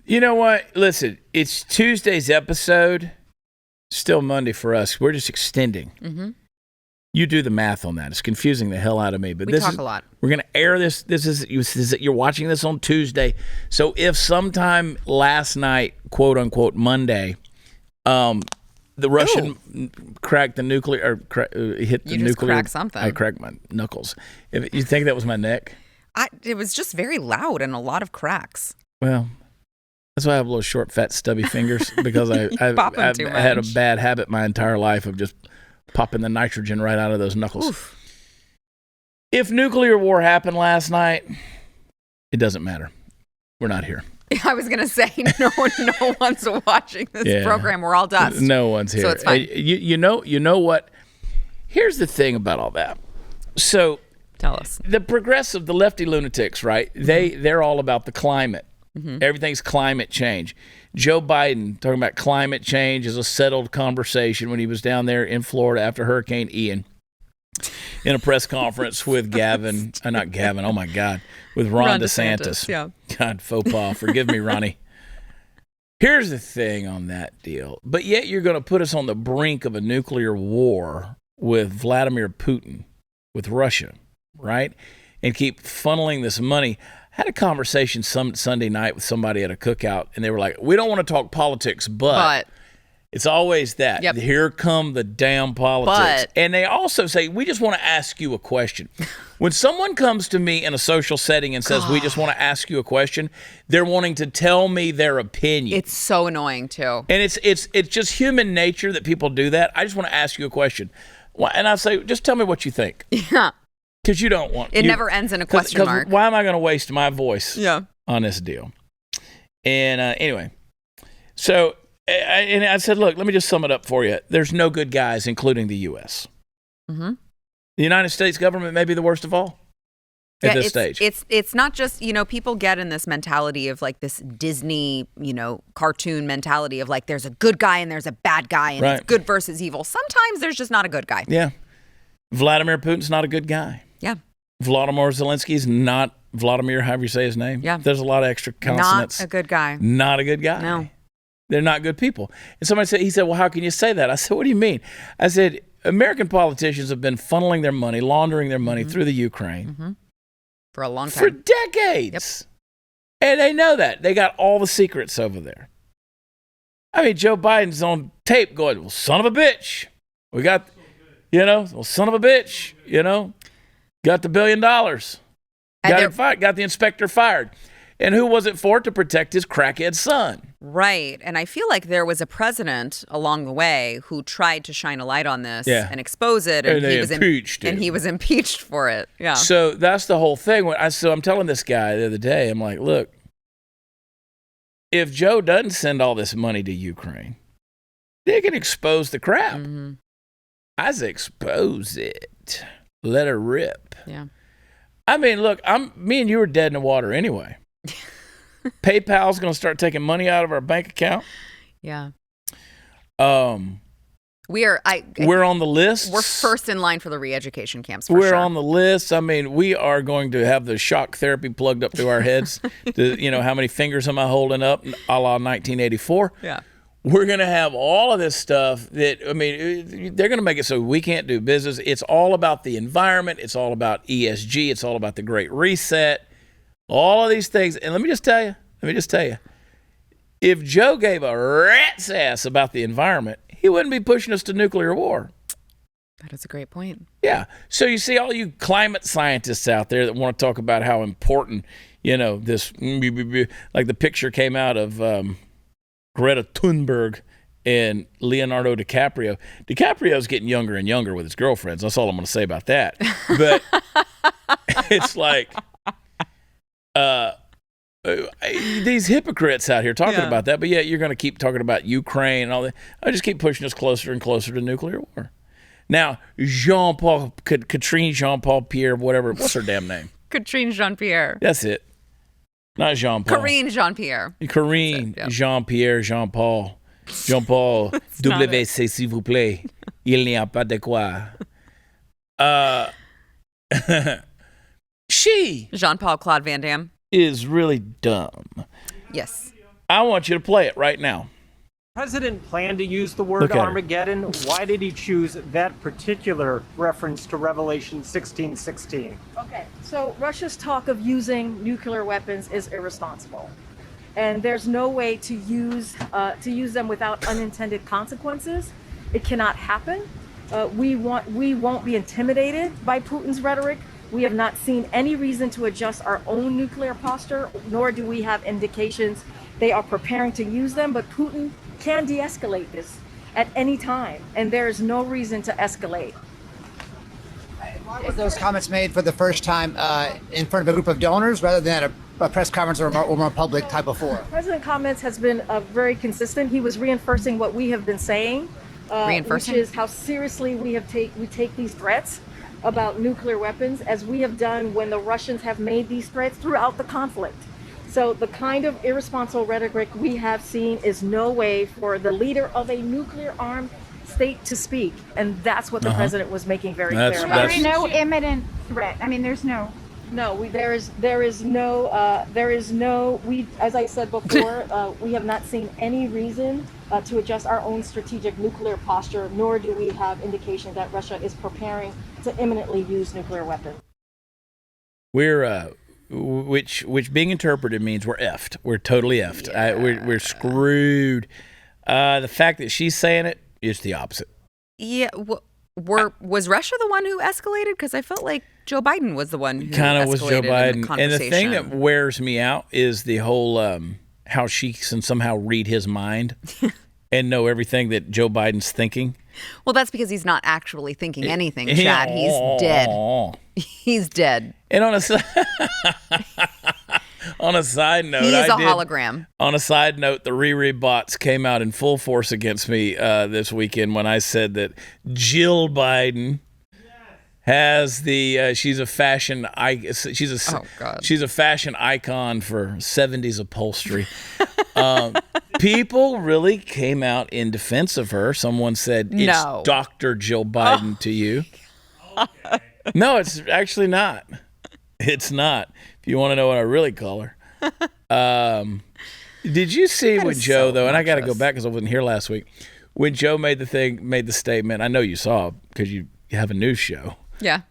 You know what? Listen, it's Tuesday's episode. Still Monday for us. We're just extending. Mm-hmm. You do the math on that. It's confusing the hell out of me. But we talk a lot. We're going to air this. You're watching this on Tuesday. So if sometime last night, quote unquote, Monday, the Russian cracked the nuclear, or hit the nuclear. You just cracked something. I cracked my knuckles. If you think that was my neck? It was just very loud and a lot of cracks. Well, that's why I have little short, fat, stubby fingers, because I've had a bad habit my entire life of just popping the nitrogen right out of those knuckles. Oof. If nuclear war happened last night, it doesn't matter. We're not here. I was going to say, no one's watching this program. We're all dust. No one's here. So it's fine. You know what? Here's the thing about all that. So tell us. The progressive, the lefty lunatics, right? They're all about the climate. Mm-hmm. Everything's climate change. Joe Biden talking about climate change is a settled conversation when he was down there in Florida after Hurricane Ian in a press conference with not Gavin, oh my God, with Ron DeSantis. Yeah. God, faux pas. Forgive me, Ronnie. Here's the thing on that deal. But yet you're going to put us on the brink of a nuclear war with Vladimir Putin, with Russia, right? And keep funneling this money. I had a conversation some Sunday night with somebody at a cookout, and they were like, we don't want to talk politics, but it's always that. Yep. Here come the damn politics. And they also say, we just want to ask you a question. When someone comes to me in a social setting and says, we just want to ask you a question, they're wanting to tell me their opinion. It's so annoying, too. And it's just human nature that people do that. I just want to ask you a question. And I say, just tell me what you think. Yeah. Because you don't want... It never ends in a question mark. Why am I going to waste my voice on this deal? And anyway, so I said, look, let me just sum it up for you. There's no good guys, including the U.S. Mm-hmm. The United States government may be the worst of all at this stage. It's not just, people get in this mentality of like this Disney, cartoon mentality of like there's a good guy and there's a bad guy and it's good versus evil. Sometimes there's just not a good guy. Yeah. Vladimir Putin's not a good guy. Yeah. Volodymyr Zelensky's not Vladimir, however you say his name. Yeah. There's a lot of extra consonants. Not a good guy. Not a good guy. No. They're not good people. And he said, well, how can you say that? I said, what do you mean? I said, American politicians have been funneling their money, laundering their money through the Ukraine. For a long time. For decades. Yep. And they know that. They got all the secrets over there. I mean, Joe Biden's on tape going, well, son of a bitch. We got... well, son of a bitch, got the $1 billion. Got the inspector fired. And who was it for? To protect his crackhead son. Right. And I feel like there was a president along the way who tried to shine a light on this and expose it. And he was impeached. And he was impeached for it. Yeah. So that's the whole thing. So I'm telling this guy the other day, I'm like, look, if Joe doesn't send all this money to Ukraine, they can expose the crap. Mm-hmm. I say expose it. Let her rip. Yeah. I mean, look, me and you are dead in the water anyway. PayPal's going to start taking money out of our bank account. Yeah. We're on the list. We're first in line for the re-education camps. We're on the list. I mean, we are going to have the shock therapy plugged up through our heads. How many fingers am I holding up, a la 1984? Yeah. We're going to have all of this stuff that, they're going to make it so we can't do business. It's all about the environment. It's all about ESG. It's all about the Great Reset. All of these things. And let me just tell you, if Joe gave a rat's ass about the environment, he wouldn't be pushing us to nuclear war. That is a great point. Yeah. So you see all you climate scientists out there that want to talk about how important, this, like the picture came out of, Greta Thunberg and Leonardo DiCaprio. DiCaprio's getting younger and younger with his girlfriends. That's all I'm going to say about that. But it's like these hypocrites out here talking about that. But yeah, you're going to keep talking about Ukraine and all that. I just keep pushing us closer and closer to nuclear war. Now, Catherine Jean-Paul Pierre, whatever. What's her damn name? Catherine Jean-Pierre. That's it. Not Jean-Paul. Karine Jean-Pierre. Karine Jean-Pierre, Jean-Paul. Jean-Paul, WC, s'il vous plaît. Il n'y a pas de quoi. She Jean-Paul Claude Van Damme is really dumb. Yes. I want you to play it right now. President planned to use the word Armageddon. Why did he choose that particular reference to Revelation 16:16? Okay, so Russia's talk of using nuclear weapons is irresponsible, and there's no way to use them without unintended consequences. It cannot happen. We won't be intimidated by Putin's rhetoric. We have not seen any reason to adjust our own nuclear posture, nor do we have indications they are preparing to use them. But Putin can de-escalate this at any time, and there is no reason to escalate. Why were those comments made for the first time in front of a group of donors rather than at a press conference or more public type before? President comments has been very consistent. He was reinforcing what we have been saying, which is how seriously we take these threats about nuclear weapons, as we have done when the Russians have made these threats throughout the conflict. So the kind of irresponsible rhetoric we have seen is no way for the leader of a nuclear-armed state to speak, and that's what the president was making very clear about. There's no imminent threat. I mean, there's no. No, there is no. As I said before, we have not seen any reason to adjust our own strategic nuclear posture, nor do we have indication that Russia is preparing to imminently use nuclear weapons. We're which being interpreted means we're effed. We're totally effed. Yeah. We're screwed. The fact that she's saying it is the opposite. Yeah. Was Russia the one who escalated? Because I felt like Joe Biden was the one who kind of was Joe Biden. In the and the thing that wears me out is the whole how she can somehow read his mind and know everything that Joe Biden's thinking. Well, that's because he's not actually thinking anything, Chad. He's dead. He's dead. And on a side note, he is a hologram. On a side note, the Riri bots came out in full force against me this weekend when I said that Jill Biden has she's a fashion she's a fashion icon for 70s upholstery. People really came out in defense of her. Someone said it's Dr. Jill Biden to you. Okay. No, it's actually not. It's not. If you want to know what I really call her. Did you see when Joe, though, and I got to go back because I wasn't here last week, when Joe made the statement, I know you saw because you have a news show. Yeah.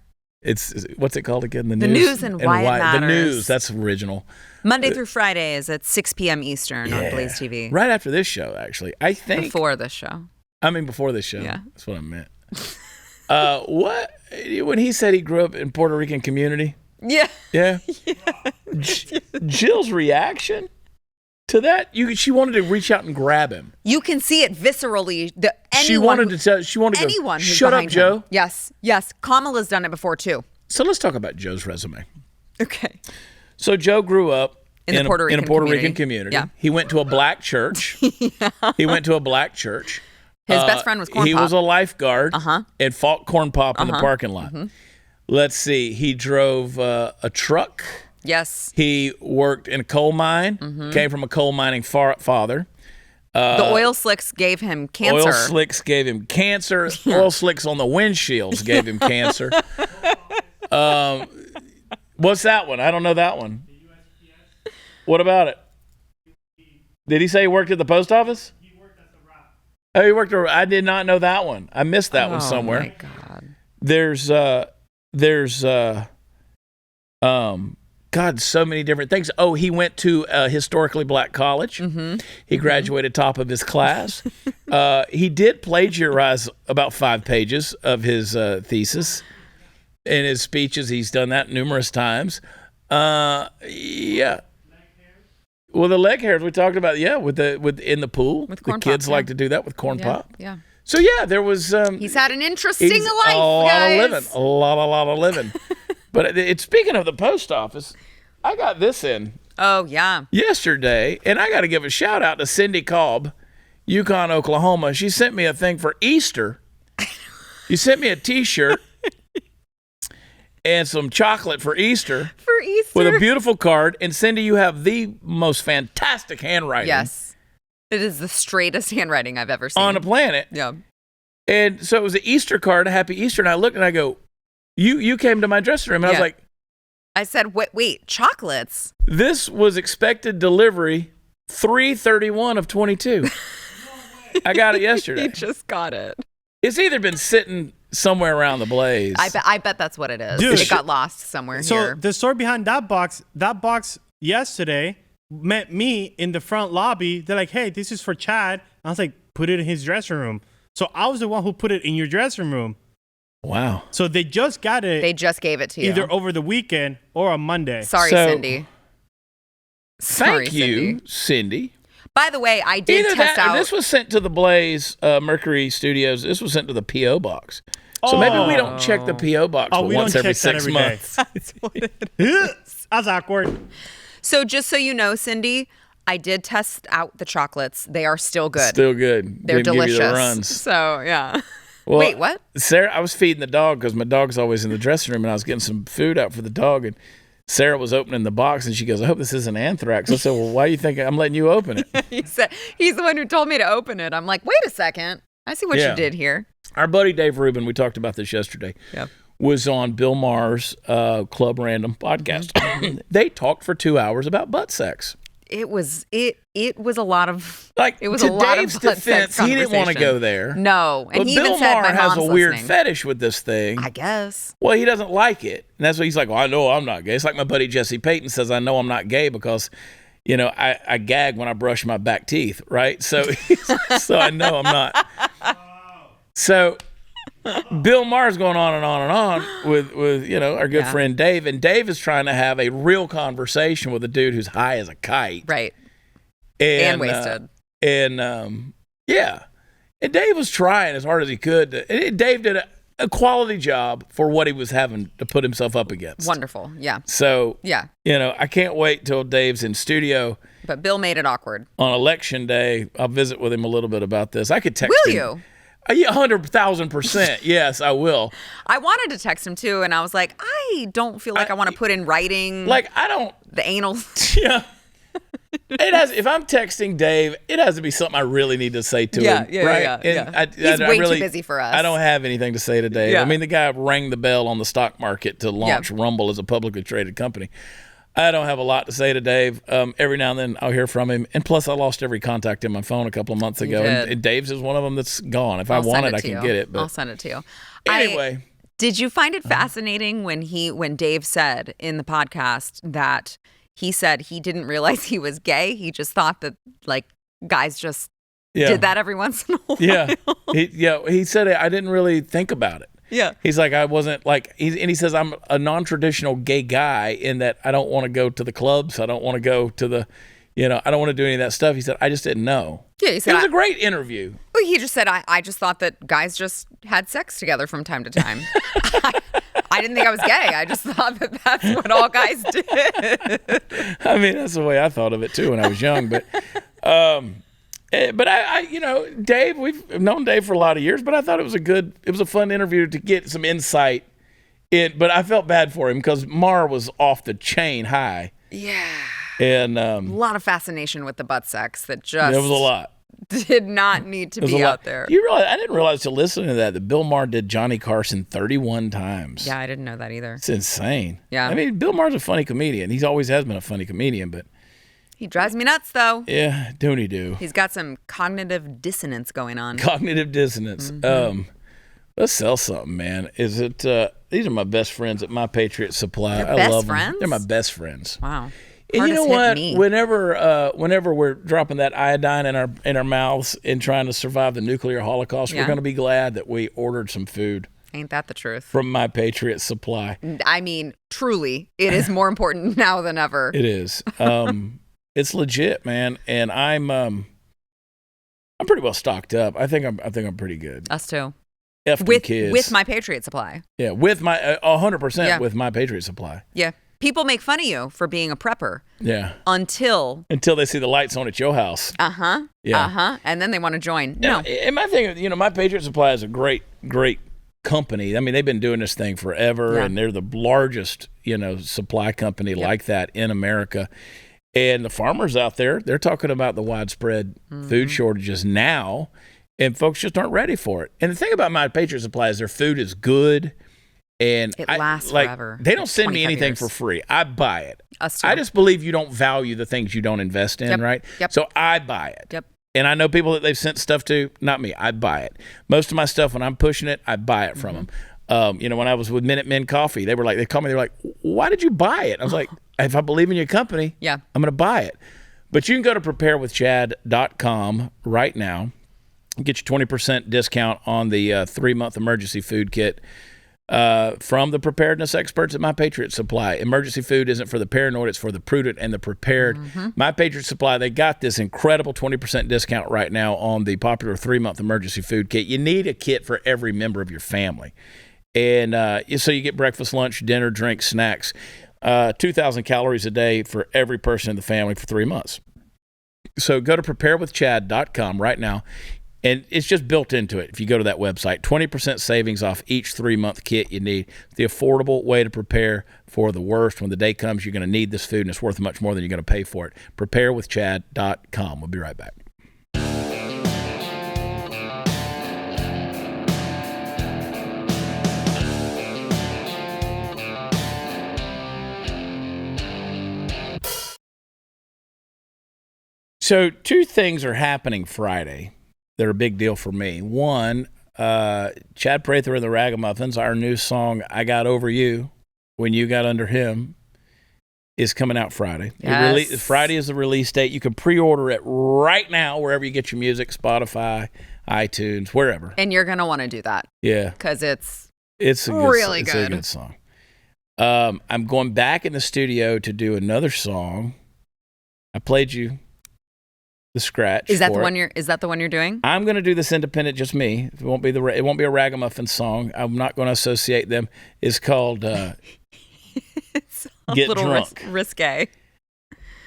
It's what's it called again? The News and Why It Matters. The News, that's original. Monday through Fridays at 6 p.m. Eastern on Blaze TV. Right after this show, actually. I think. Before this show. I mean, before this show. Yeah. That's what I meant. When he said he grew up in Puerto Rican community? Yeah. Yeah? Jill's reaction to that, she wanted to reach out and grab him. You can see it viscerally. She wanted to anyone go, shut up, Joe. Him. Yes. Kamala's done it before, too. So let's talk about Joe's resume. Okay. So Joe grew up in a Puerto Rican community. Yeah. He went to a black church. He went to a black church. His best friend was Corn Pop. He was a lifeguard and fought Corn Pop in the parking lot. Mm-hmm. Let's see. He drove a truck. Yes. He worked in a coal mine, came from a coal mining father. The oil slicks gave him cancer. Oil slicks gave him cancer. Oil slicks on the windshields gave him cancer. What's that one? I don't know that one. What about it? Did he say he worked at the post office? He worked at the Rock. Oh, he worked at I did not know that one. I missed that one somewhere. Oh, my God. There's God, so many different things. Oh, he went to a historically black college. Mm-hmm. He graduated top of his class. He did plagiarize about 5 pages of his thesis. In his speeches, he's done that numerous times. Yeah. Well, the leg hairs we talked about, in the pool. With Corn the kids Pop, like to do that with Corn Pop. Yeah. So yeah, there was. He's had an interesting life, a lot of living. But speaking of the post office, I got this in. Oh yeah. Yesterday, and I got to give a shout out to Cindy Cobb, Yukon, Oklahoma. She sent me a thing for Easter. You sent me a T-shirt and some chocolate for Easter. For Easter. With a beautiful card. And Cindy, you have the most fantastic handwriting. Yes. It is the straightest handwriting I've ever seen. On the planet. Yeah. And so it was an Easter card, a Happy Easter. And I looked and I go, you came to my dressing room. And I was like. I said, wait, chocolates? This was expected delivery 3/31 of 22. I got it yesterday. You just got it. It's either been sitting somewhere around the blaze. I bet that's what it is. Dude. It got lost somewhere So here. the story behind that box yesterday met me in the front lobby. They're like, hey, this is for Chad. I was like, put it in his dressing room. So I was the one who put it in your dressing room. Wow. So they just got it. They just gave it to you. Either over the weekend or on Monday. Sorry, So, Cindy. Sorry, Thank you, Cindy. By the way, I did Either test that, out. or this was sent to the Blaze Mercury Studios. This was sent to the P.O. box. So maybe we don't check the P.O. box Oh, we once don't every check that 6 every day. months. That's what it is. That's awkward. So just so you know, Cindy, I did test out the chocolates. They are still good. Still good. They're Didn't give you the delicious. runs. So yeah. Well, Wait, what? Sarah, I was feeding the dog because my dog's always in the dressing room, and I was getting some food out for the dog, and Sarah was opening the box, and she goes, I hope this isn't anthrax. I said, well, why do you think I'm letting you open it? He said he's the one who told me to open it. I'm like, wait a second. I see what Yeah. you did here. Our buddy Dave Rubin, we talked about this yesterday, was on Bill Maher's Club Random podcast. They talked for 2 hours about butt sex. It was a lot of Like, it was to a lot Dave's of butt sex defense, he didn't want to conversation. go there. No, and But he Bill even said Maher my has a mom's weird listening. fetish with this thing. I guess. Well, he doesn't like it. And that's why he's like, well, I know I'm not gay. It's like my buddy Jesse Payton says, I know I'm not gay because, you know, I gag when I brush my back teeth, right? So, so I know I'm not. So Bill Maher's going on and on and on with you know, our good friend Dave. And Dave is trying to have a real conversation with a dude who's high as a kite. Right. And wasted. Yeah. And Dave was trying as hard as he could. Dave did a quality job for what he was having to put himself up against. Wonderful. Yeah. So, Yeah. you know, I can't wait till Dave's in studio But Bill made it awkward. on election day. I'll visit with him a little bit about this. I could text Will him. you? Yeah, 100,000%. Yes, I will. I wanted to text him too, and I was like, I don't feel like I want to put in writing Like, I don't. the anal. Yeah. It has. If I'm texting Dave, it has to be something I really need to say to him. Right? And He's way too busy for us. I don't have anything to say to Dave. Yeah. I mean, the guy rang the bell on the stock market to launch Rumble as a publicly traded company. I don't have a lot to say to Dave. Every now and then I'll hear from him. And plus, I lost every contact in my phone a couple of months ago. And Dave's is one of them that's gone. If I want it, I can get it. But I'll send it to you. anyway. Did you find it fascinating when Dave said in the podcast that he said he didn't realize he was gay? He just thought that like guys just did that every once in a while. Yeah. He said I didn't really think about it. Yeah. He's like, I wasn't like, and he says, I'm a non-traditional gay guy in that I don't want to go to the clubs. I don't want to go to the, you know, I don't want to do any of that stuff. He said, I just didn't know. Yeah, he said, it was a great interview. Well, he just said, I just thought that guys just had sex together from time to time. I didn't think I was gay. I just thought that that's what all guys did. I mean, that's the way I thought of it too when I was young. But I, you know, Dave, we've known Dave for a lot of years, but I thought it was a fun interview to get some insight in. But I felt bad for him because Maher was off the chain high. Yeah. And a lot of fascination with the butt sex that just it was a lot. Did not need to be out there. You realize I didn't realize till listening to that Bill Maher did Johnny Carson 31 times. Yeah, I didn't know that either. It's insane. Yeah. I mean, Bill Maher's a funny comedian. He's always has been a funny comedian, but he drives me nuts though. Yeah, don't he do? He's got some cognitive dissonance going on. Cognitive dissonance. Let's sell something, man. Is it these are my best friends at My Patriot Supply. Your I best love friends? them. They're my best friends. Wow. And you know what? Me. Whenever we're dropping that iodine in our mouths and trying to survive the nuclear holocaust, we're going to be glad that we ordered some food. Ain't that the truth? From My Patriot Supply. I mean, truly, it is more important now than ever. It is. It's legit, man, and I'm pretty well stocked up. I think I'm pretty good. Us too. With kids. With My Patriot Supply. Yeah, with my 100% with My Patriot Supply. Yeah. People make fun of you for being a prepper. Yeah. Until they see the lights on at your house. Uh-huh. Yeah. Uh-huh. And then they want to join. No. And my thing, you know, My Patriot Supply is a great company. I mean, they've been doing this thing forever, and they're the largest, you know, supply company like that in America. And the farmers out there, they're talking about the widespread food shortages now, and folks just aren't ready for it. And the thing about My Patriot Supply is their food is good. And It lasts like, forever. They don't Like send me 25 anything years. for free. I buy it. Us too. I just believe you don't value the things you don't invest in, Yep. right? Yep. So I buy it. Yep. And I know people that they've sent stuff to, not me. I buy it. Most of my stuff, when I'm pushing it, I buy it from them. When I was with Minute Men Coffee, they called me, they're like, why did you buy it? I was like, if I believe in your company, Yeah. I'm going to buy it. But you can go to preparewithchad.com right now and get your 20% discount on the 3-month emergency food kit from the preparedness experts at My Patriot Supply. Emergency food isn't for the paranoid, it's for the prudent and the prepared. My Patriot Supply, they got this incredible 20% discount right now on the popular 3-month emergency food kit. You need a kit for every member of your family. And so you get breakfast, lunch, dinner, drinks, snacks, 2,000 calories a day for every person in the family for 3 months. So go to preparewithchad.com right now. And it's just built into it. If you go to that website, 20% savings off each 3-month kit you need. The affordable way to prepare for the worst. When the day comes, you're going to need this food, and it's worth much more than you're going to pay for it. Preparewithchad.com. We'll be right back. So 2 things are happening Friday. They're a big deal for me. One, Chad Prather and the Ragamuffins, our new song, I Got Over You, When You Got Under Him, is coming out Friday. Yes. Friday is the release date. You can pre-order it right now wherever you get your music, Spotify, iTunes, wherever. And you're going to want to do that. Yeah. Because it's a really It's good. a good song. I'm going back in the studio to do another song. I played you the scratch. Is that the for one it. is that the one you're doing? I'm going to do this independent, just me. It won't be a Ragamuffin song. I'm not going to associate them. It's called It's a Get little Drunk. risque.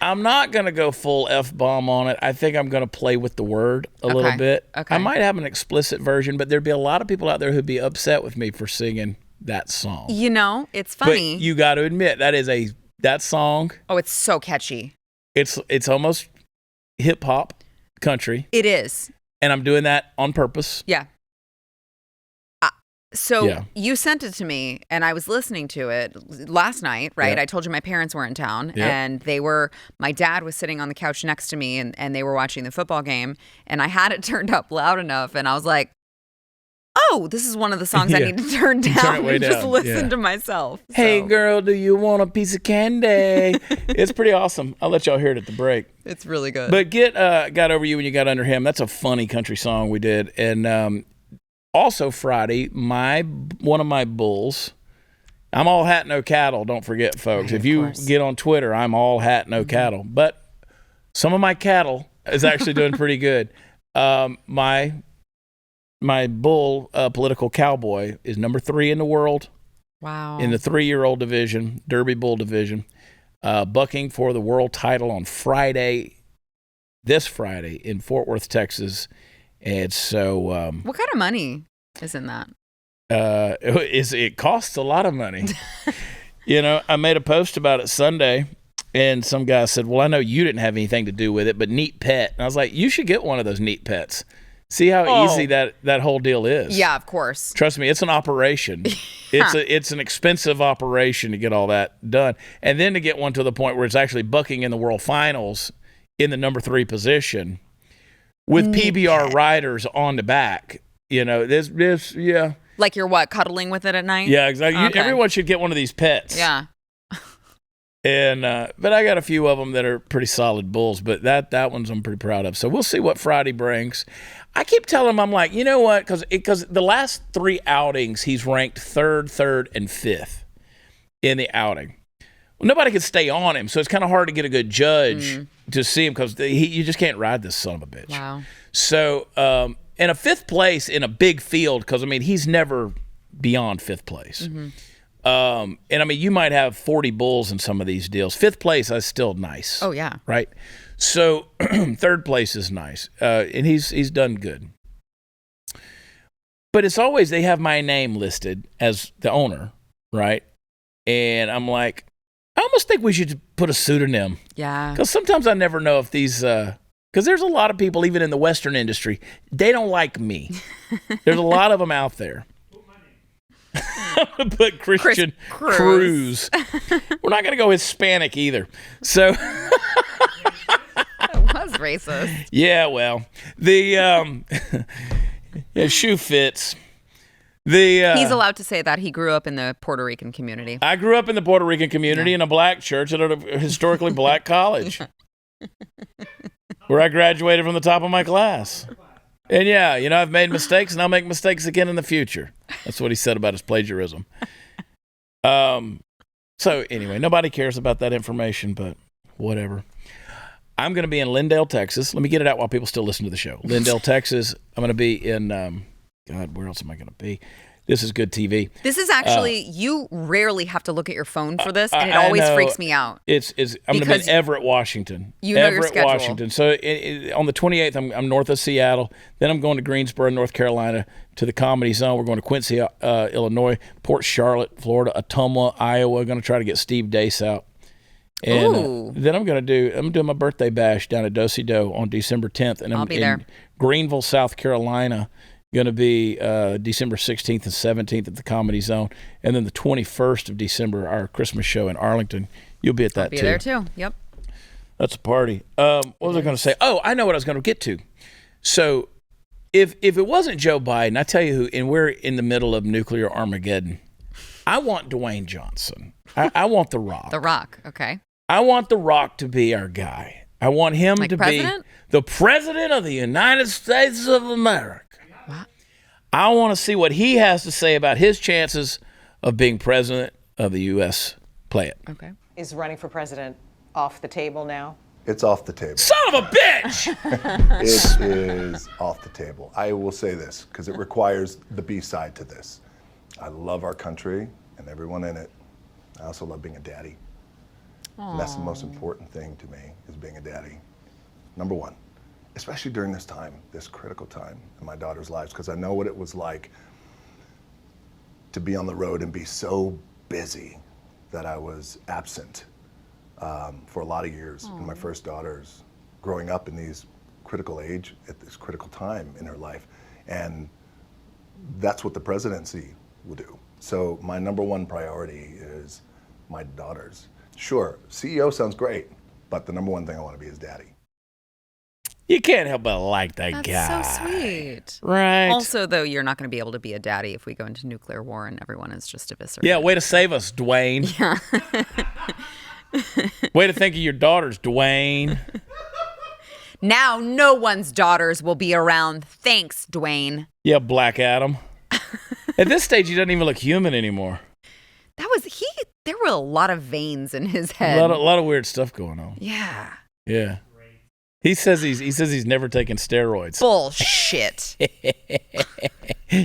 I'm not going to go full F-bomb on it. I think I'm going to play with the word a little bit. Okay. I might have an explicit version, but there'd be a lot of people out there who'd be upset with me for singing that song. You know, it's funny. But you got to admit, that song, Oh, it's so catchy. it's almost hip-hop country, It is. and I'm doing that on purpose. Yeah. So Yeah. you sent it to me, and I was listening to it last night, right? Yeah. I told you my parents were in town, Yeah. and my dad was sitting on the couch next to me, and they were watching the football game, and I had it turned up loud enough, and I was like, oh, this is one of the songs I Yeah. need to turn Turn down it way and just down. listen Yeah. to myself. Hey, So, girl, do you want a piece of candy? It's pretty awesome. I'll let y'all hear it at the break. it's really good. But Got Over You When You Got Under Him. That's a funny country song we did. And also Friday, one of my bulls, I'm all hat, no cattle, don't forget, folks. Right, if of you course. get on Twitter, I'm all hat, no cattle. But some of my cattle is actually doing pretty good. My bull, political cowboy, is number 3 in the world. wow. In the 3-year-old division, Derby Bull division, bucking for the world title on this Friday in Fort Worth, Texas. And so What kind of money is in that? it costs a lot of money. I made a post about it Sunday, and some guy said, well, I know you didn't have anything to do with it, but Neat Pet. And I was like, you should get one of those Neat Pets. See how easy that whole deal is. Yeah, of course. Trust me, it's an operation. It's an expensive operation to get all that done. And then to get one to the point where it's actually bucking in the world finals in the number 3 position with PBR riders on the back. This yeah. Like you're what, cuddling with it at night? Yeah, exactly. Okay. Everyone should get one of these pets. Yeah. And but I got a few of them that are pretty solid bulls, but that one's I'm pretty proud of. So we'll see what Friday brings. I keep telling him, I'm like, you know what? Because the last 3 outings, he's ranked 3rd, and 5th in the outing. Well, nobody could stay on him, so it's kind of hard to get a good judge to see him because you just can't ride this son of a bitch. Wow. So, and a 5th place in a big field, because he's never beyond 5th place. And you might have 40 bulls in some of these deals. 5th place is still nice. Oh, yeah. Right? So 3rd place is nice. And he's done good. But it's always, they have my name listed as the owner, right? And I'm like, I almost think we should put a pseudonym. Yeah. Because sometimes I never know if these, because there's a lot of people, even in the Western industry, they don't like me. There's a lot of them out there. I'm going to put Christian Cruz. We're not going to go Hispanic either. So That was racist. yeah, well, the shoe fits. He's allowed to say that. He grew up in the Puerto Rican community. I grew up in the Puerto Rican community in a black church at a historically black college, where I graduated from the top of my class. And yeah, I've made mistakes, and I'll make mistakes again in the future. That's what he said about his plagiarism. So anyway, nobody cares about that information, but whatever. I'm going to be in Lindale, Texas. Let me get it out while people still listen to the show. Lindale, Texas. I'm going to be in, God, where else am I going to be? This is good TV. This is actually, you rarely have to look at your phone for this, and it always freaks me out. I'm going to be in Everett, Washington. You know your Everett, schedule. Washington. So on the 28th, I'm north of Seattle. Then I'm going to Greensboro, North Carolina, to the Comedy Zone. We're going to Quincy, Illinois, Port Charlotte, Florida, Ottumwa, Iowa. Going to try to get Steve Dace out. And then I'm doing my birthday bash down at Do-Si-Do on December 10th. And I'll be there. In Greenville, South Carolina. Going to be December 16th and 17th at the Comedy Zone. And then the 21st of December, our Christmas show in Arlington. You'll be at that, I'll be there, too. Yep. That's a party. What was I going to say? Oh, I know what I was going to get to. So if it wasn't Joe Biden, I tell you who, and we're in the middle of nuclear Armageddon, I want Dwayne Johnson. I want The Rock. The Rock, okay. I want The Rock to be our guy. I want him to president? be the president of the United States of America. Wow. I want to see what he has to say about his chances of being president of the U.S. Play it. Okay. Is running for president off the table now? It's off the table. Son of a bitch! It is off the table. I will say this, because it requires the B side to this. I love our country and everyone in it. I also love being a daddy. And that's the most important thing to me, is being a daddy. Number one, especially during this time, this critical time in my daughter's lives, because I know what it was like to be on the road and be so busy that I was absent for a lot of years. And my first daughter's growing up in these critical age, at this critical time in her life. And that's what the presidency will do. So my number one priority is my daughters. Sure, CEO sounds great, but the number one thing I want to be is daddy. You can't help but like that guy. That's so sweet. Right. Also, though, you're not going to be able to be a daddy if we go into nuclear war and everyone is just eviscerated. Yeah, way to save us, Dwayne. Yeah. Way to think of your daughters, Dwayne. Now no one's daughters will be around. Thanks, Dwayne. Yeah, Black Adam. At this stage, he doesn't even look human anymore. There were a lot of veins in his head. A lot of weird stuff going on. Yeah. Yeah. He says he's never taken steroids. Bullshit.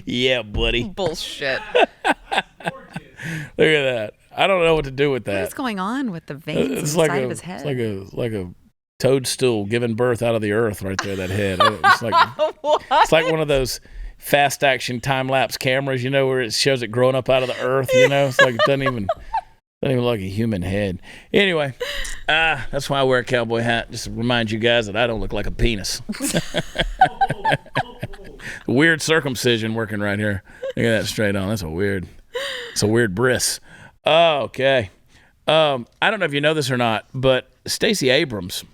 Yeah, buddy. Bullshit. Look at that. I don't know what to do with that. What is going on with the veins inside of his head? It's like a toadstool giving birth out of the earth right there, that head. It's like one of those fast action time lapse cameras, where it shows it growing up out of the earth, It's like it doesn't even look like a human head. Anyway, that's why I wear a cowboy hat, just to remind you guys that I don't look like a penis. Weird circumcision working right here. Look at that straight on. It's a weird bris. Oh, okay. I don't know if you know this or not, but Stacey Abrams,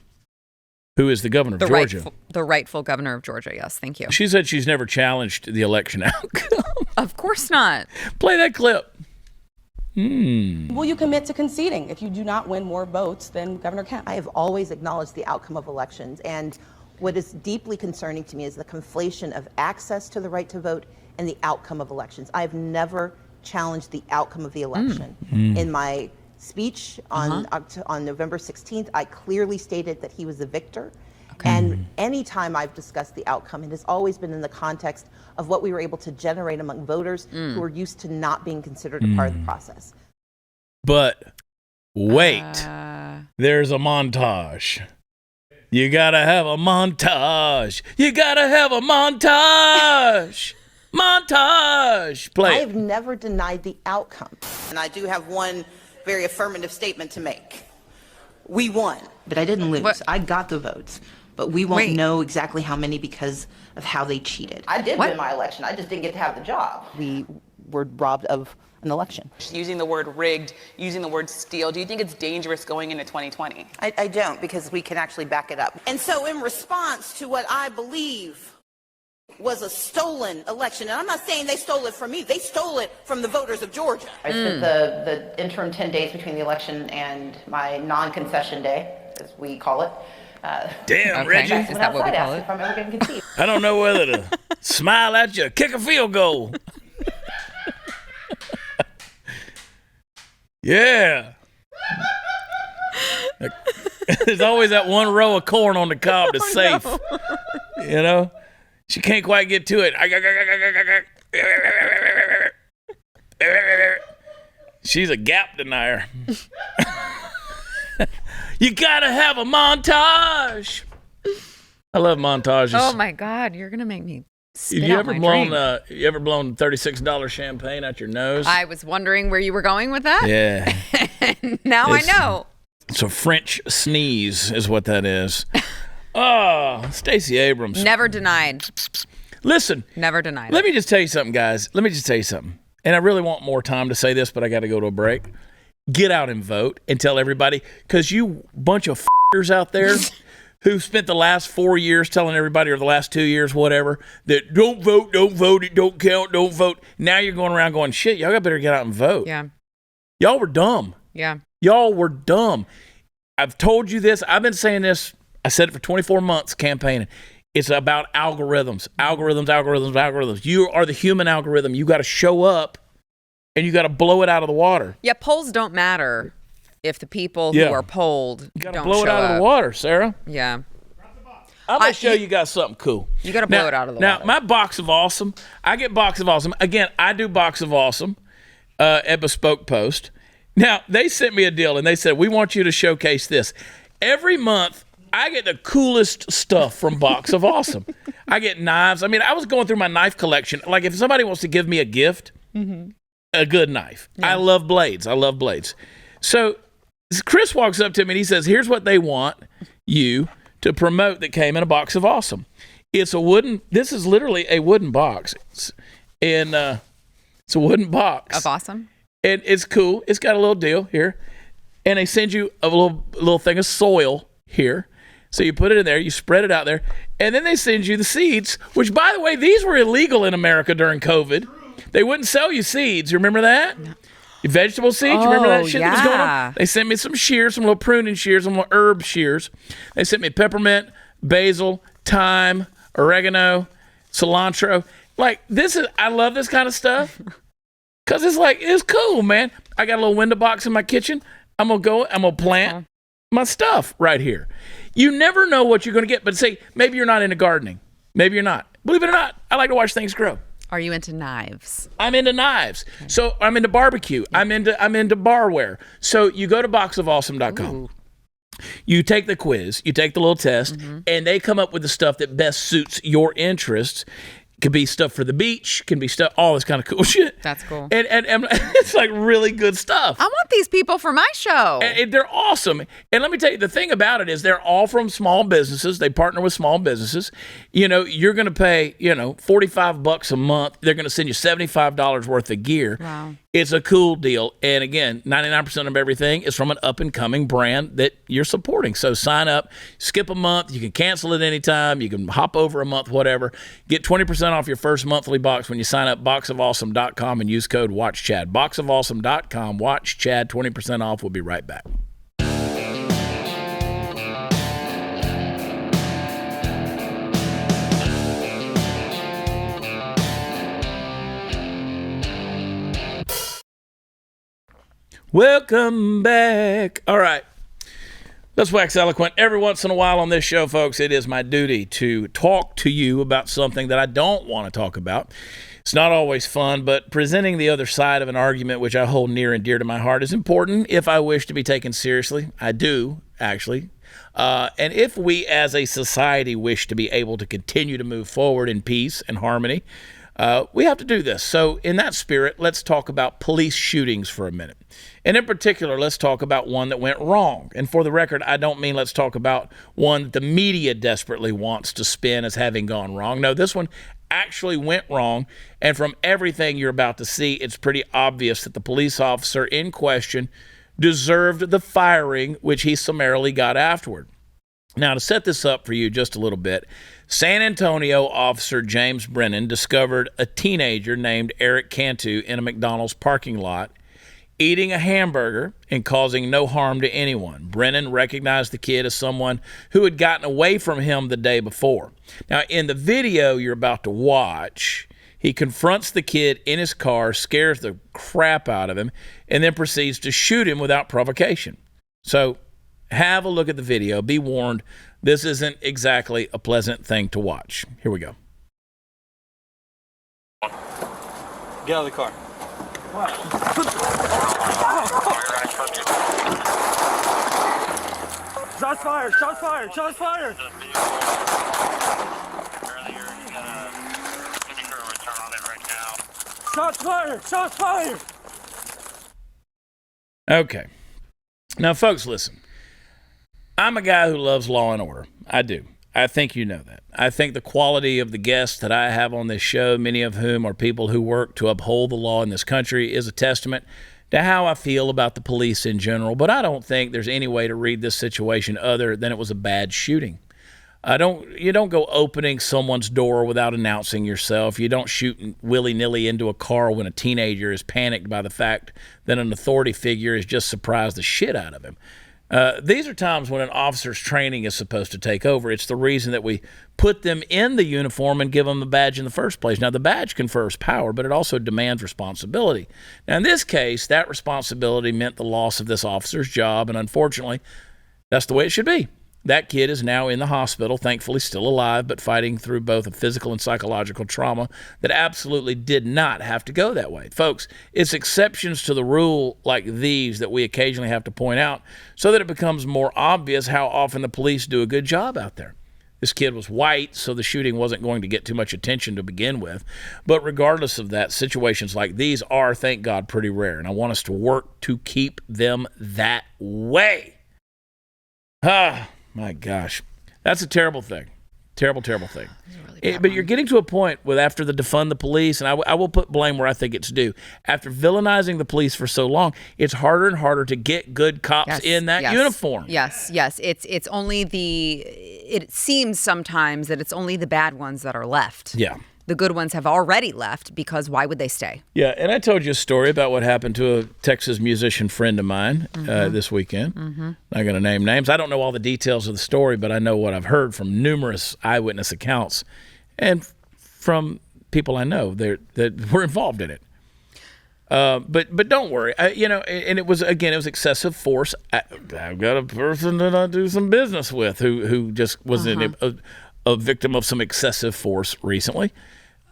who is the governor of Georgia. The rightful governor of Georgia, yes. Thank you. She said she's never challenged the election outcome. Of course not. Play that clip. Will you commit to conceding if you do not win more votes than Governor Kemp? I have always acknowledged the outcome of elections, and what is deeply concerning to me is the conflation of access to the right to vote and the outcome of elections. I have never challenged the outcome of the election. In my speech on November 16th, I clearly stated that he was the victor. Okay. And anytime I've discussed the outcome, it has always been in the context of what we were able to generate among voters who are used to not being considered a part of the process. But wait, there's a montage. You gotta have a montage. You gotta have a montage. Montage. Play. I have never denied the outcome. And I do have one very affirmative statement to make. We won, but I didn't lose. I got the votes. but we won't know exactly how many because of how they cheated. I did win my election. I just didn't get to have the job. We were robbed of an election. Using the word rigged, using the word steal, do you think it's dangerous going into 2020? I don't, because we can actually back it up. And so in response to what I believe was a stolen election, and I'm not saying they stole it from me, they stole it from the voters of Georgia. I spent the interim 10 days between the election and my non-concession day, as we call it. Damn, Reggie. Is that what we call it? If I'm ever going to compete. I don't know whether to smile at you or kick a field goal. Yeah. There's always that one row of corn on the cob that's safe. No. You know? She can't quite get to it. She's a gap denier. You gotta have a montage. I love montages. Oh my God, you're gonna make me spit you out ever my blown drink. you ever blown $36 champagne out your nose? I was wondering where you were going with that. Yeah. Now I know. It's a French sneeze is what that is. Oh, Stacey Abrams. Never denied. Listen. Never denied. Let me just tell you something, guys. Let me just tell you something. And I really want more time to say this, but I got to go to a break. Get out and vote and tell everybody, because you bunch of f***ers out there who spent the last 4 years telling everybody, or the last 2 years, whatever, that don't vote, it don't count, don't vote. Now you're going around going, shit, y'all better get out and vote. Yeah. Y'all were dumb. Yeah. Y'all were dumb. I've told you this. I've been saying this. I said it for 24 months campaigning. It's about algorithms. Algorithms. You are the human algorithm. You got to show up and you got to blow it out of the water. Yeah, polls don't matter if the people who are polled you don't gotta blow it out up. of the water, Sarah. Yeah. I'm going to show you guys something cool. You got to blow it out of the water. Now, my Box of Awesome, I get Box of Awesome. Again, I do Box of Awesome at Bespoke Post. Now, they sent me a deal, and they said, we want you to showcase this. Every month, I get the coolest stuff from Box of Awesome. I get knives. I mean, I was going through my knife collection. Like, if somebody wants to give me a gift, a good knife. Yeah. I love blades. So Chris walks up to me, and he says, here's what they want you to promote that came in a Box of Awesome. This is literally a wooden box. It's a wooden box. Of awesome. And it's cool. It's got a little deal here. And they send you a little thing of soil here. So you put it in there, you spread it out there, and then they send you the seeds, which, by the way, these were illegal in America during COVID. They wouldn't sell you seeds. You remember that? No. Vegetable seeds, you remember that shit that was going on? They sent me some shears, some little pruning shears, some little herb shears. They sent me peppermint, basil, thyme, oregano, cilantro. Like, I love this kind of stuff. Because it's cool, man. I got a little window box in my kitchen. I'm going to plant my stuff right here. You never know what you're going to get. But say, maybe you're not into gardening. Maybe you're not. Believe it or not, I like to watch things grow. Are you into knives? I'm into knives. Okay. So I'm into barbecue. Yeah. I'm into barware. So you go to boxofawesome.com. Ooh. You take the quiz. You take the little test. And they come up with the stuff that best suits your interests. Could be stuff for the beach, can be stuff, all this kind of cool shit. That's cool. And it's like really good stuff. I want these people for my show. And they're awesome. And let me tell you, the thing about it is they're all from small businesses. They partner with small businesses. You know, you're going to pay, $45 a month. They're going to send you $75 worth of gear. Wow. It's a cool deal. And again, 99% of everything is from an up-and-coming brand that you're supporting. So sign up, skip a month. You can cancel it anytime. You can hop over a month, whatever. Get 20% off your first monthly box when you sign up, boxofawesome.com, and use code WatchChad. Boxofawesome.com, watch Chad, 20% off. We'll be right back. Welcome back. All right. Let's wax eloquent. Every once in a while on this show, folks, it is my duty to talk to you about something that I don't want to talk about. It's not always fun, but presenting the other side of an argument, which I hold near and dear to my heart, is important if I wish to be taken seriously. I do, actually. And if we as a society wish to be able to continue to move forward in peace and harmony, we have to do this. So in that spirit, let's talk about police shootings for a minute. And in particular, let's talk about one that went wrong. And for the record, I don't mean let's talk about one that the media desperately wants to spin as having gone wrong. No, this one actually went wrong. And from everything you're about to see, it's pretty obvious that the police officer in question deserved the firing, which he summarily got afterward. Now, to set this up for you just a little bit, San Antonio officer James Brennan discovered a teenager named Eric Cantu in a McDonald's parking lot eating a hamburger and causing no harm to anyone. Brennan recognized the kid as someone who had gotten away from him the day before. Now, in the video you're about to watch, he confronts the kid in his car, scares the crap out of him, and then proceeds to shoot him without provocation. So have a look at the video. Be warned, this isn't exactly a pleasant thing to watch. Here we go. Get out of the car. Shots fired! Shots fired! Shots fired! Shots fired! Shots fired! Okay. Now, folks, listen. I'm a guy who loves law and order. I do. I think you know that. I think the quality of the guests that I have on this show, many of whom are people who work to uphold the law in this country, is a testament to how I feel about the police in general. But I don't think there's any way to read this situation other than it was a bad shooting. You don't go opening someone's door without announcing yourself. You don't shoot willy-nilly into a car when a teenager is panicked by the fact that an authority figure has just surprised the shit out of him. These are times when an officer's training is supposed to take over. It's the reason that we put them in the uniform and give them the badge in the first place. Now, the badge confers power, but it also demands responsibility. Now, in this case, that responsibility meant the loss of this officer's job, and unfortunately, that's the way it should be. That kid is now in the hospital, thankfully still alive, but fighting through both a physical and psychological trauma that absolutely did not have to go that way. Folks, it's exceptions to the rule like these that we occasionally have to point out so that it becomes more obvious how often the police do a good job out there. This kid was white, so the shooting wasn't going to get too much attention to begin with. But regardless of that, situations like these are, thank God, pretty rare, and I want us to work to keep them that way. My gosh, that's a terrible thing. Terrible, terrible thing. But you're getting to a point with after the defund the police, and I will put blame where I think it's due. After villainizing the police for so long, it's harder and harder to get good cops in that uniform. Yes. It's only it seems sometimes that it's only the bad ones that are left. Yeah. The good ones have already left because why would they stay? Yeah, and I told you a story about what happened to a Texas musician friend of mine this weekend. Not going to name names. I don't know all the details of the story, but I know what I've heard from numerous eyewitness accounts and from people I know that were involved in it. But don't worry, and it was excessive force. I've got a person that I do some business with who just was a victim of some excessive force recently.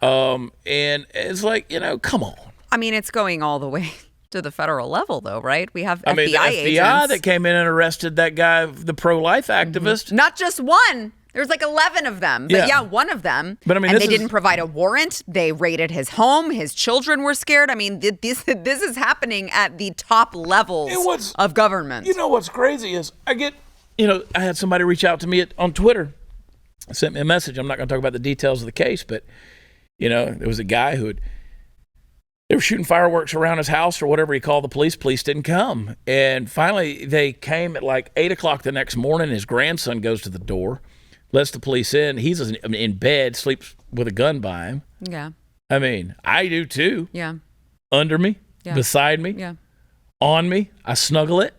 And it's like, come on. I mean, it's going all the way to the federal level, though, right? We have FBI the FBI agents that came in and arrested that guy, the pro-life activist. Not just one. There's like 11 of them. But yeah, one of them. But I mean, and they didn't provide a warrant. They raided his home. His children were scared. I mean, this is happening at the top levels of government. You know what's crazy is I had somebody reach out to me on Twitter. Sent me a message. I'm not going to talk about the details of the case, but there was a guy they were shooting fireworks around his house or whatever. He called the police. Police didn't come, and finally they came at like 8:00 the next morning. His grandson goes to the door, lets the police in. He's in bed, sleeps with a gun by him. Yeah. I mean, I do too. Yeah. Under me, beside me, on me. I snuggle it.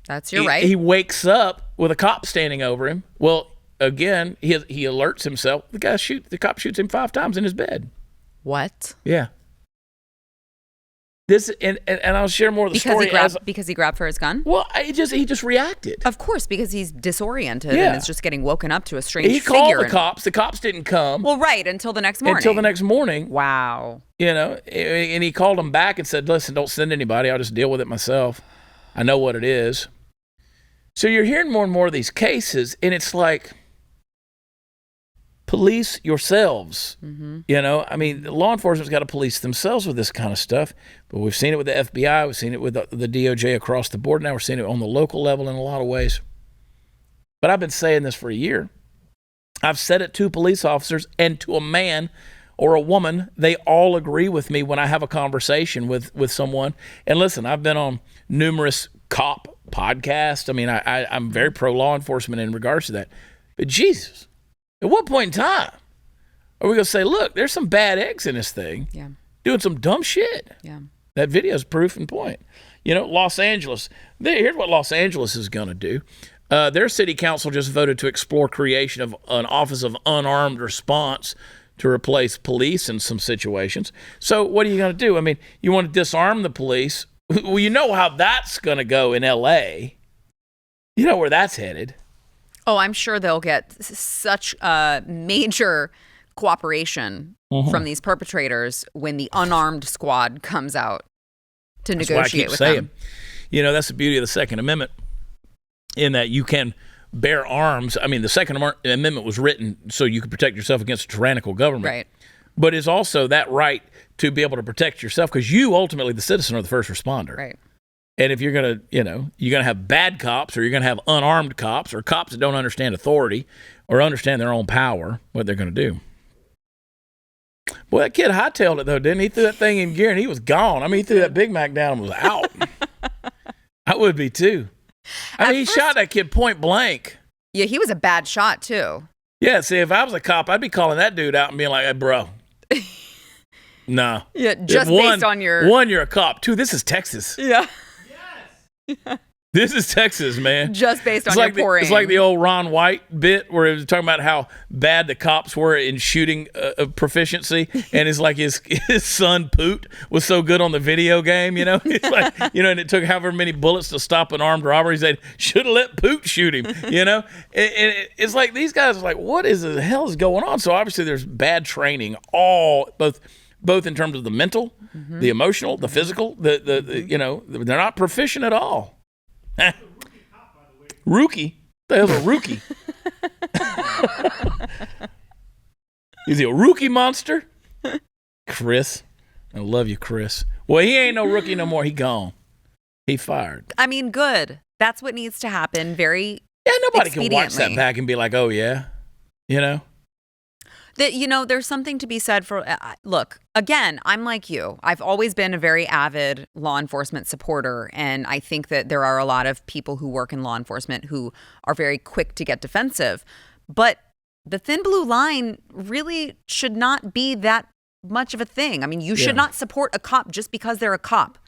That's your right. He wakes up with a cop standing over him. Well, again, he alerts himself. The cop shoots him 5 times in his bed. What? Yeah. This and I'll share more of the story. Because he grabbed for his gun? Well, he just reacted. Of course, because he's disoriented and is just getting woken up to a strange figure. He called the cops. The cops didn't come. Well, right, until the next morning. Wow. And he called them back and said, listen, don't send anybody. I'll just deal with it myself. I know what it is. So you're hearing more and more of these cases, and it's like, police yourselves. You know, I mean, law enforcement's got to police themselves with this kind of stuff. But we've seen it with the FBI. We've seen it with the DOJ across the board. Now we're seeing it on the local level in a lot of ways. But I've been saying this for a year. I've said it to police officers and to a man or a woman. They all agree with me when I have a conversation with someone. And listen, I've been on numerous cop podcasts. I mean, I'm very pro-law enforcement in regards to that. But Jesus, at what point in time are we going to say, look, there's some bad eggs in this thing doing some dumb shit? Yeah. That video is proof and point. You know, Los Angeles, here's what Los Angeles is going to do. Their city council just voted to explore creation of an Office of Unarmed Response to replace police in some situations. So what are you going to do? I mean, you want to disarm the police. Well, you know how that's going to go in L.A. You know where that's headed. Oh, I'm sure they'll get such major cooperation from these perpetrators when the unarmed squad comes out to negotiate with them. You know, that's the beauty of the Second Amendment, in that you can bear arms. I mean, the Second Amendment was written so you could protect yourself against a tyrannical government. Right. But it's also that right to be able to protect yourself, because you ultimately, the citizen, are the first responder. Right. And if you're going to, you're going to have bad cops, or you're going to have unarmed cops, or cops that don't understand authority or understand their own power, what they're going to do. Boy, that kid hightailed it, though, didn't he? He threw that thing in gear, and he was gone. I mean, he threw that Big Mac down and was out. I would be, too. I mean, he shot that kid point blank. Yeah, he was a bad shot, too. Yeah, see, if I was a cop, I'd be calling that dude out and being like, hey, bro. No. Yeah, just based on your... One, you're a cop. Two, this is Texas. Yeah. Yes. This is Texas, man. Just based on your poor aim. It's like the old Ron White bit where he was talking about how bad the cops were in shooting proficiency, and it's like his son Poot was so good on the video game, you know? It's like, you know, and it took however many bullets to stop an armed robbery. He said, should have let Poot shoot him, you know? And it's like these guys are like, what is the hell is going on? So obviously there's bad training, both in terms of the mental, the emotional, the physical, the you know, they're not proficient at all. Rookie? The hell's a rookie? Is he a rookie monster? Chris. I love you, Chris. Well, he ain't no rookie no more. He gone. He fired. I mean, good. That's what needs to happen. Very nobody can watch that back and be like, oh, yeah. You know? That, you know, there's something to be said for, look, again, I'm like you. I've always been a very avid law enforcement supporter. And I think that there are a lot of people who work in law enforcement who are very quick to get defensive. But the thin blue line really should not be that much of a thing. I mean, you should not support a cop just because they're a cop.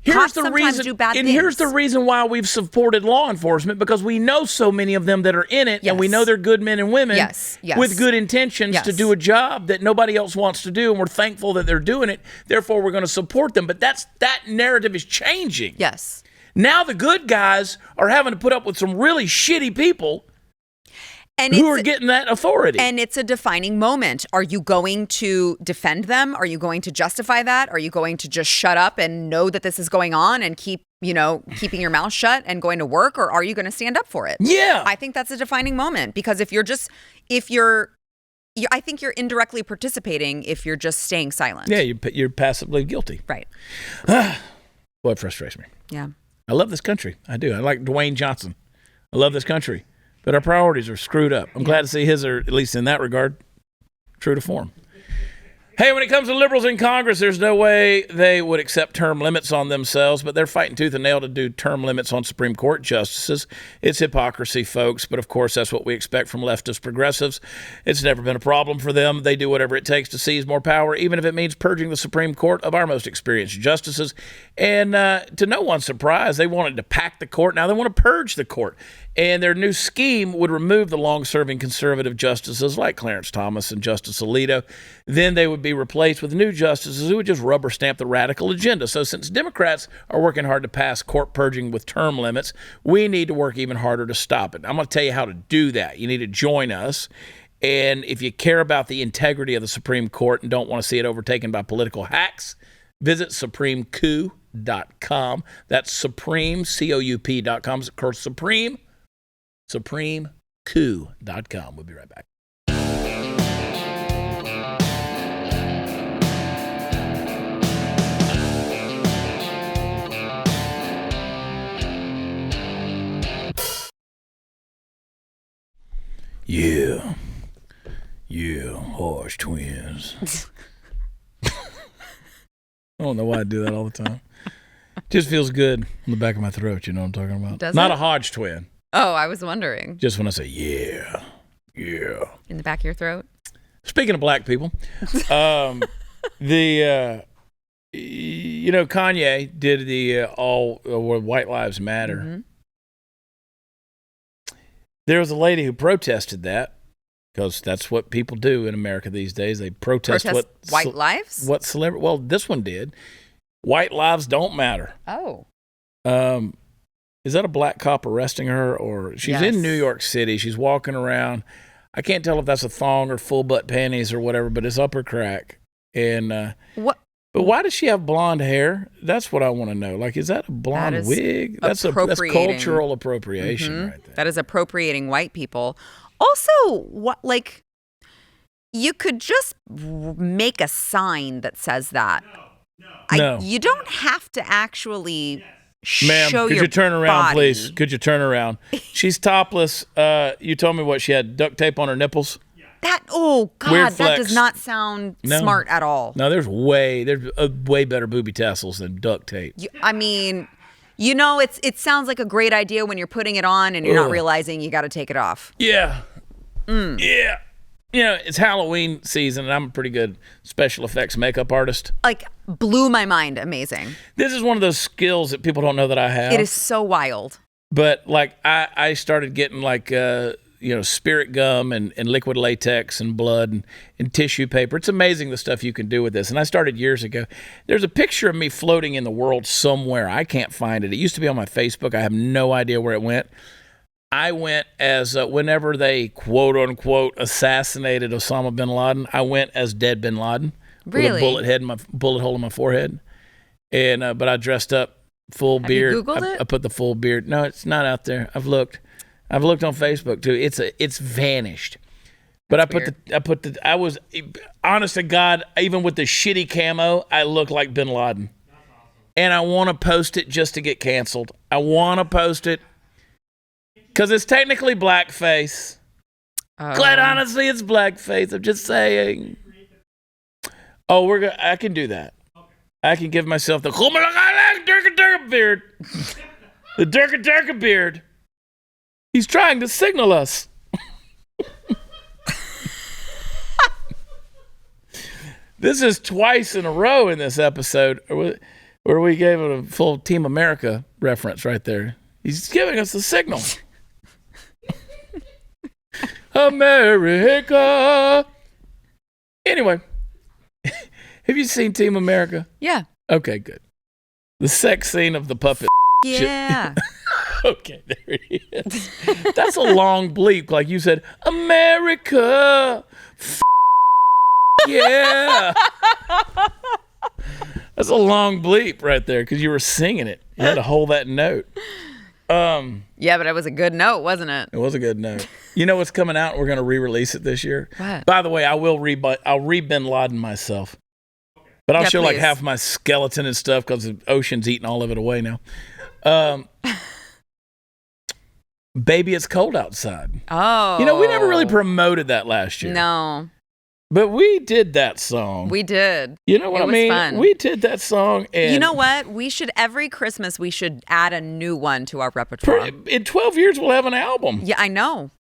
Here's the reason, here's the reason why we've supported law enforcement, because we know so many of them that are in it, and we know they're good men and women with good intentions to do a job that nobody else wants to do, and we're thankful that they're doing it. Therefore, we're going to support them. But that narrative is changing. Yes. Now the good guys are having to put up with some really shitty people who are getting that authority. And it's a defining moment. Are you going to defend them? Are you going to justify that? Are you going to just shut up and know that this is going on and keeping your mouth shut and going to work? Or are you going to stand up for it? Yeah. I think that's a defining moment, because I think you're indirectly participating if you're just staying silent. Yeah, you're passively guilty. Right. Boy, it frustrates me. Yeah. I love this country. I do. I like Dwayne Johnson. I love this country. But our priorities are screwed up. I'm glad to see his are, at least in that regard, true to form. Hey, when it comes to liberals in Congress, there's no way they would accept term limits on themselves, but they're fighting tooth and nail to do term limits on Supreme Court justices. It's hypocrisy, folks, but of course that's what we expect from leftist progressives. It's never been a problem for them. They do whatever it takes to seize more power, even if it means purging the Supreme Court of our most experienced justices. And to no one's surprise, they wanted to pack the court. Now they want to purge the court. And their new scheme would remove the long-serving conservative justices like Clarence Thomas and Justice Alito. Then they would be replaced with new justices who would just rubber stamp the radical agenda. So since Democrats are working hard to pass court purging with term limits, we need to work even harder to stop it. I'm going to tell you how to do that. You need to join us. And if you care about the integrity of the Supreme Court and don't want to see it overtaken by political hacks, visit supremecoup.com. That's Supreme, COUP.com. Of course, supremecoup.com. We'll be right back. Yeah, harsh twins. I don't know why I do that all the time. Just feels good in the back of my throat. You know what I'm talking about? Does Not it? a Hodge twin. Oh, I was wondering. Just when I say yeah. In the back of your throat? Speaking of black people, Kanye did the all White Lives Matter. Mm-hmm. There was a lady who protested that because that's what people do in America these days. They protest white lives? What celebrity? Well, this one did. White lives don't matter. Oh. Is that a black cop arresting her, or she's in New York City? She's walking around. I can't tell if that's a thong or full butt panties or whatever, but it's up her crack. And what? But why does she have blonde hair? That's what I want to know. Like, is that a blonde wig? That's cultural appropriation right there. That is appropriating white people. Also, you could just make a sign that says that. No. You don't have to actually Ma'am, show could your you turn around, body. please? Could you turn around? She's topless. You told me what? She had duct tape on her nipples? Oh, God, Weird that flex. does not sound smart at all. No, there's way better booby tassels than duct tape. It sounds like a great idea when you're putting it on and you're not realizing you got to take it off. Yeah. Yeah. It's Halloween season, and I'm a pretty good special effects makeup artist. Blew my mind. Amazing. This is one of those skills that people don't know that I have. It is so wild. But, I started getting, spirit gum and liquid latex and blood and tissue paper. It's amazing the stuff you can do with this. And I started years ago. There's a picture of me floating in the world somewhere. I can't find it. It used to be on my Facebook. I have no idea where it went. I went as whenever they quote unquote assassinated Osama bin Laden, I went as dead bin Laden Really? with a bullet hole in my forehead, and but I dressed up full beard. You Googled it? I put the full beard. No, it's not out there. I've looked on Facebook too. It's vanished. But I was honest to God, even with the shitty camo, I look like bin Laden, and I want to post it just to get canceled. I want to post it. Because it's technically blackface. Quite honestly, it's blackface. I'm just saying. Oh, I can do that. I can give myself the Durka beard. The Durka beard. He's trying to signal us. This is twice in a row in this episode where we gave it a full Team America reference right there. He's giving us the signal. America. Anyway, have you seen Team America? Yeah. Okay, good. The sex scene of the puppet. Yeah. Okay, there it is. That's a long bleep, like you said. America. Yeah. That's a long bleep right there because you were singing it. You had to hold that note. Yeah, but it was a good note, wasn't it? It was a good note. You know what's coming out? We're going to re-release it this year. What? By the way, I'll re-Bin Laden myself. But I'll show please. half my skeleton and stuff because the ocean's eating all of it away now. Baby, It's Cold Outside. Oh. We never really promoted that last year. No. But we did that song. We did. You know what I mean? Fun. We did that song. And you know what? every Christmas, we should add a new one to our repertoire. In 12 years, we'll have an album. Yeah, I know.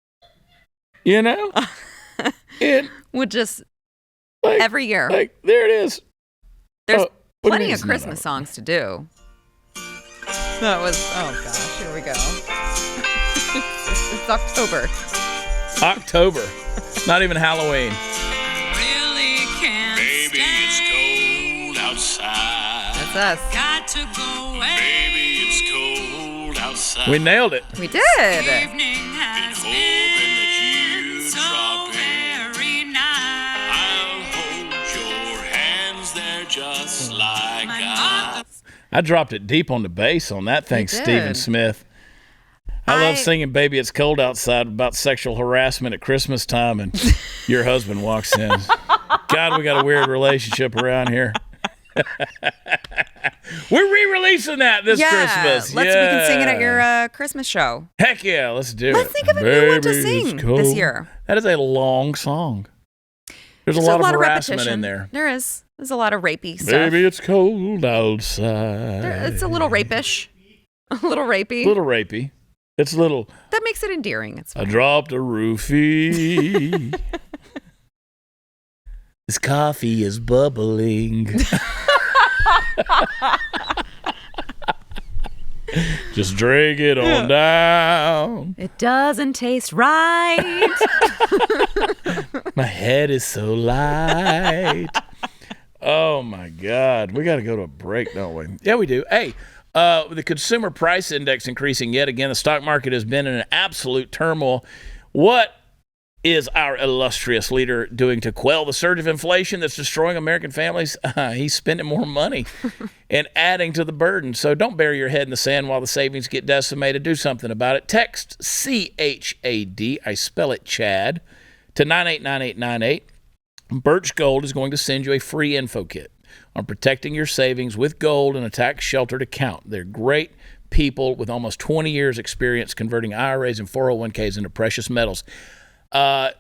And We'll just, every year. There it is. There's plenty of Christmas songs to do. That was, oh gosh, here we go. It's October. October. Not even Halloween. Baby, it's cold outside. That's us. Got to go away. Baby, it's cold outside. We nailed it. We did. Evening has been so very nice. I'll hold your hands there just like I dropped it deep on the bass on that thing, Stephen Smith. I love singing Baby, It's Cold Outside about sexual harassment at Christmas time, and your husband walks in. God, we got a weird relationship around here. We're re-releasing that this Christmas. We can sing it at your Christmas show. Heck yeah, let's do it. Let's think of a new one to sing this year. That is a long song. There's a lot of harassment in there. There is. There's a lot of rapey stuff. Baby, it's cold outside. It's a little rapish. A little rapey. A little rapey. It's a little. That makes it endearing. It's fine. I dropped a roofie. This coffee is bubbling. Just drink it on down. It doesn't taste right. My head is so light. Oh, my God. We got to go to a break, don't we? Yeah, we do. Hey, the consumer price index increasing yet again. The stock market has been in an absolute turmoil. What is our illustrious leader doing to quell the surge of inflation that's destroying American families? He's spending more money and adding to the burden. So don't bury your head in the sand while the savings get decimated. Do something about it. Text CHAD, I spell it Chad, to 989898. Birch Gold is going to send you a free info kit on protecting your savings with gold in a tax-sheltered account. They're great people with almost 20 years experience converting IRAs and 401ks into precious metals.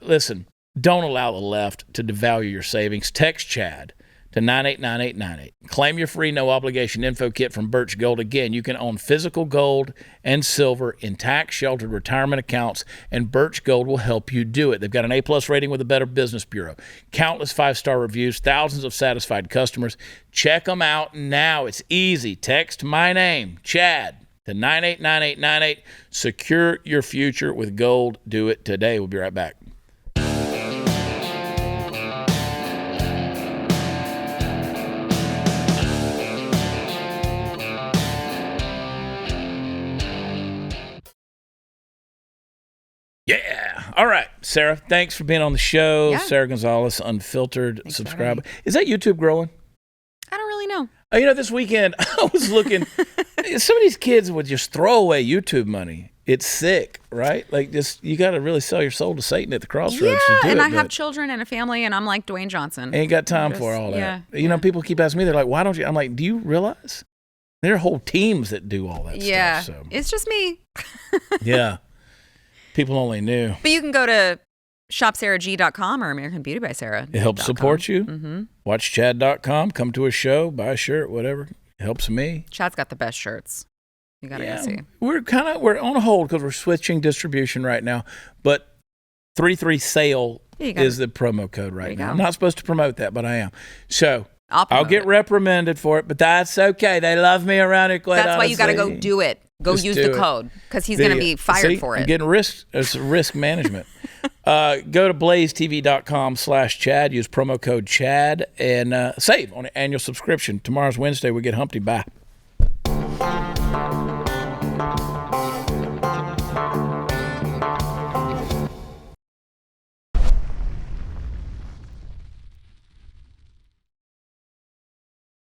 Listen, don't allow the left to devalue your savings. Text Chad to 989898. Claim your free no-obligation info kit from Birch Gold. Again, you can own physical gold and silver in tax-sheltered retirement accounts, and Birch Gold will help you do it. They've got an A-plus rating with the Better Business Bureau, countless 5-star reviews, thousands of satisfied customers. Check them out now. It's easy. Text my name, Chad, to 989898. Secure your future with gold. Do it today. We'll be right back. Yeah. All right, Sarah, thanks for being on the show. Yeah. Sara Gonzales, Unfiltered subscriber. Is that YouTube growing? I don't really know. This weekend I was looking. Some of these kids would just throw away YouTube money. It's sick, right? Like, just you got to really sell your soul to Satan at the crossroads to do it. And I have children and a family, and I'm like Dwayne Johnson. Ain't got time for all that. People keep asking me, they're like, why don't you? I'm like, do you realize there are whole teams that do all that stuff? So. It's just me. Yeah. People only knew. But you can go to shopsarag.com or American Beauty by Sarah. It helps support you. Mm-hmm. Watch Chad.com. Come to a show, buy a shirt, whatever. It helps me. Chad's got the best shirts. You got to go see. We're on hold because we're switching distribution right now. But 33 sale is the promo code right now. I'm not supposed to promote that, but I am. So I'll get reprimanded for it, but that's okay. They love me around here. That's why you got to go do it. Go use the code because he's going to be fired for it. I'm getting risk management. Go to blazetv.com/Chad. Use promo code Chad and save on an annual subscription. Tomorrow's Wednesday. We get Humpty. Bye.